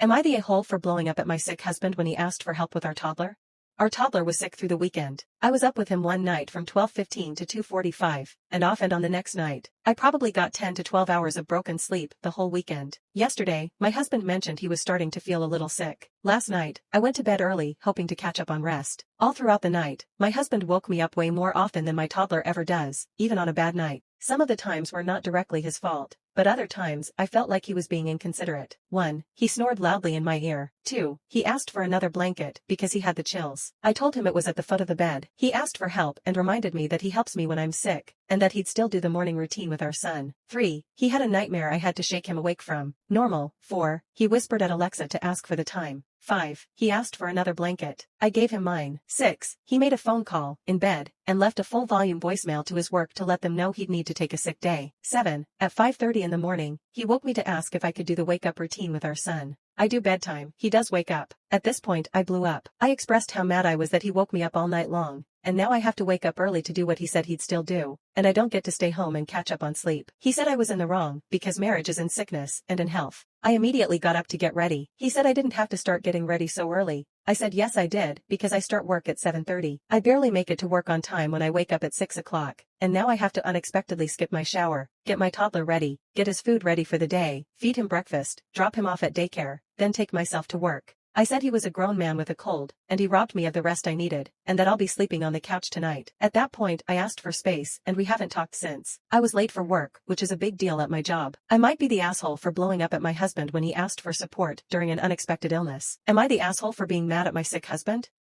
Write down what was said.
Am I the a-hole for blowing up at my sick husband when he asked for help with our toddler? Our toddler was sick through the weekend. I was up with him one night from 12:15 to 2:45, and off and on the next night. I probably got 10 to 12 hours of broken sleep the whole weekend. Yesterday, my husband mentioned he was starting to feel a little sick. Last night, I went to bed early, hoping to catch up on rest. All throughout the night, my husband woke me up way more often than my toddler ever does, even on a bad night. Some of the times were not directly his fault, but other times I felt like he was being inconsiderate. 1. He snored loudly in my ear. 2. He asked for another blanket because he had the chills. I told him it was at the foot of the bed. He asked for help and reminded me that he helps me when I'm sick, and that he'd still do the morning routine with our son. 3. He had a nightmare I had to shake him awake from. Normal. 4. He whispered at Alexa to ask for the time. 5. He asked for another blanket. I gave him mine. 6. He made a phone call, in bed, and left a full volume voicemail to his work to let them know he'd need to take a sick day. 7. At 5:30 in the morning, he woke me to ask if I could do the wake-up routine with our son. I do bedtime. He does wake up. At this point, I blew up. I expressed how mad I was that he woke me up all night long, and now I have to wake up early to do what he said he'd still do, and I don't get to stay home and catch up on sleep. He said I was in the wrong, because marriage is in sickness and in health. I immediately got up to get ready. He said I didn't have to start getting ready so early. I said yes I did, because I start work at 7:30. I barely make it to work on time when I wake up at 6 o'clock, and now I have to unexpectedly skip my shower, get my toddler ready, get his food ready for the day, feed him breakfast, drop him off at daycare, then take myself to work. I said he was a grown man with a cold, and he robbed me of the rest I needed, and that I'll be sleeping on the couch tonight. At that point I asked for space, and we haven't talked since. I was late for work, which is a big deal at my job. I might be the asshole for blowing up at my husband when he asked for support during an unexpected illness. Am I the asshole for being mad at my sick husband?